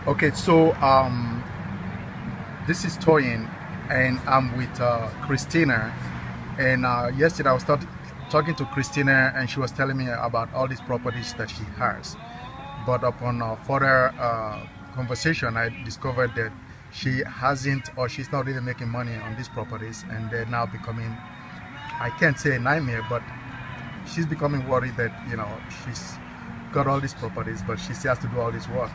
Okay, so this is Toyin, and I'm with Christina. And yesterday I was talking to Christina, and she was telling me about all these properties that she has. But upon further conversation, I discovered that she hasn't, or she's not really making money on these properties, and they're now becoming, I can't say a nightmare, but she's becoming worried that she's got all these properties, but she still has to do all this work,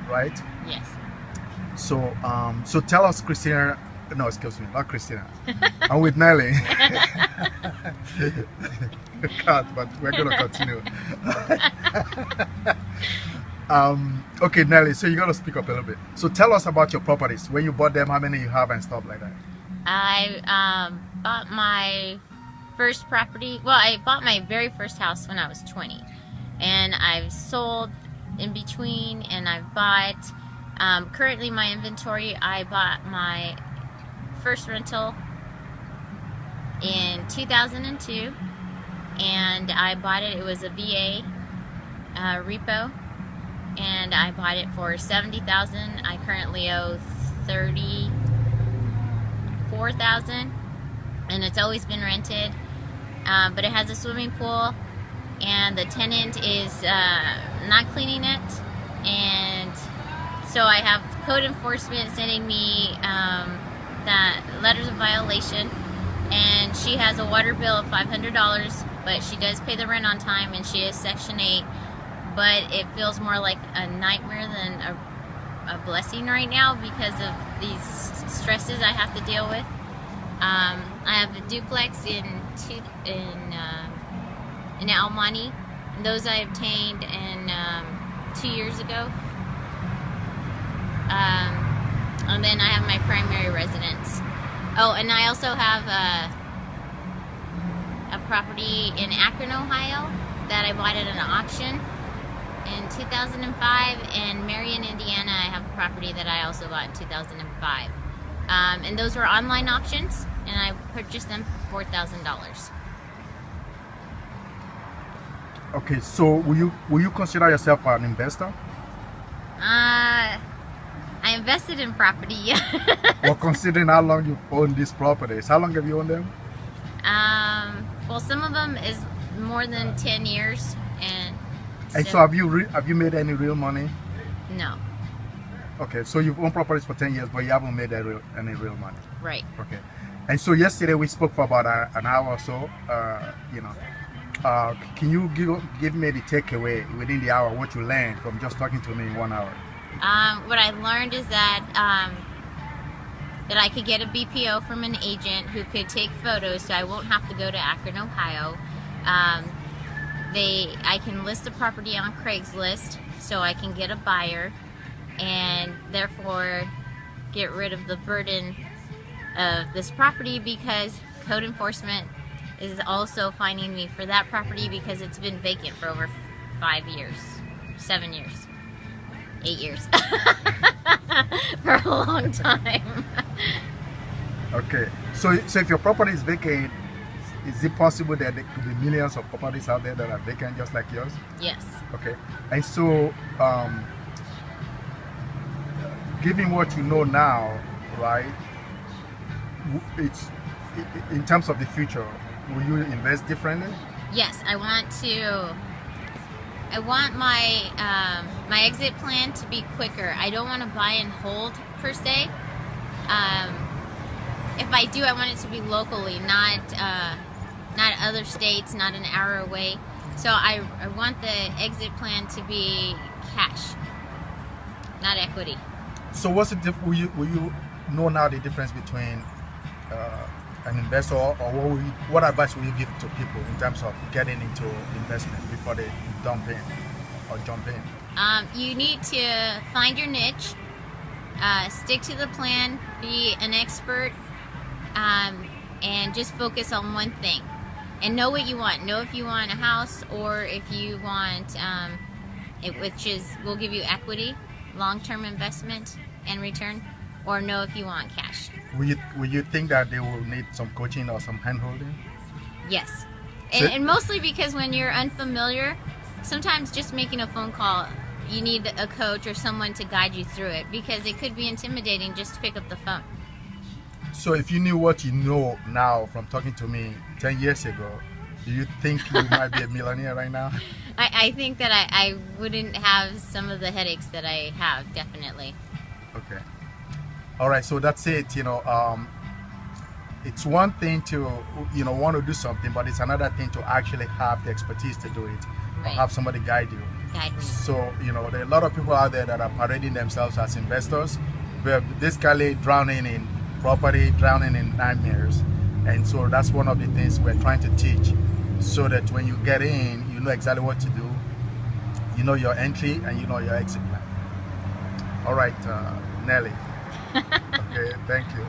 right? Yes. So tell us, Christina. No, excuse me, not Christina. I'm with Nellie. Cut, but we're gonna continue. Okay, Nellie. So you gotta speak up a little bit. So tell us about your properties. When you bought them, how many you have, and stuff like that. I bought my first property. Well, I bought my very first house when I was 20, and I've sold in between, and I've bought. Currently, my inventory. I bought my first rental in 2002, and I bought it. It was a VA repo, and I bought it for $70,000. I currently owe $34,000, and it's always been rented. But it has a swimming pool, and the tenant is not cleaning it, and so I have code enforcement sending me that letters of violation, and she has a water bill of $500, but she does pay the rent on time, and she is Section 8, but it feels more like a nightmare than a blessing right now because of these stresses I have to deal with. I have a duplex in Almani, and those I obtained in 2 years ago. And then I have my primary residence. Oh, and I also have a property in Akron, Ohio that I bought at an auction in 2005. And Marion, Indiana, I have a property that I also bought in 2005. And those were online auctions, and I purchased them for $4,000. Okay, so will you consider yourself an investor? I invested in property, yes. Well, considering how long you've owned these properties, how long have you owned them? Well, some of them is more than 10 years, and so have you made any real money? No. Okay, so you've owned properties for 10 years, but you haven't made any real money. Right. Okay, and so yesterday we spoke for about an hour or so. Can you give me the takeaway within the hour, what you learned from just talking to me in 1 hour? What I learned is that I could get a BPO from an agent who could take photos, so I won't have to go to Akron, Ohio. I can list the property on Craigslist, so I can get a buyer, and therefore get rid of the burden of this property, because code enforcement is also finding me for that property because it's been vacant for over 5 years, 7 years. 8 years. For a long time. Okay, so if your property is vacant, is it possible that there could be millions of properties out there that are vacant just like yours? Yes. Okay, and so given what you know now, right, it's in terms of the future, will you invest differently? Yes, I want my my exit plan to be quicker. I don't want to buy and hold per se. If I do, I want it to be locally, not other states, not an hour away. So I want the exit plan to be cash, not equity. So what's the will you know now the difference between an investor, or what advice will you give to people in terms of getting into investment before they jump in? You need to find your niche, stick to the plan, be an expert, and just focus on one thing, and know what you want. Know if you want a house, or if you want will give you equity, long-term investment and return, or know if you want cash. Will you think that they will need some coaching or some hand-holding? Yes. And mostly because when you're unfamiliar, sometimes just making a phone call you need a coach or someone to guide you through it, because it could be intimidating just to pick up the phone. So if you knew what you know now from talking to me 10 years ago, do you think you might be a millionaire right now? I think that I wouldn't have some of the headaches that I have, definitely. Okay. All right, so that's it. It's one thing to want to do something, but it's another thing to actually have the expertise to do it, or Right. have somebody guide you. Guide me. So there are a lot of people out there that are parading themselves as investors, but basically drowning in property, drowning in nightmares. And so that's one of the things we're trying to teach, so that when you get in, you know exactly what to do, you know your entry, and you know your exit plan. All right, Nellie. Okay, thank you.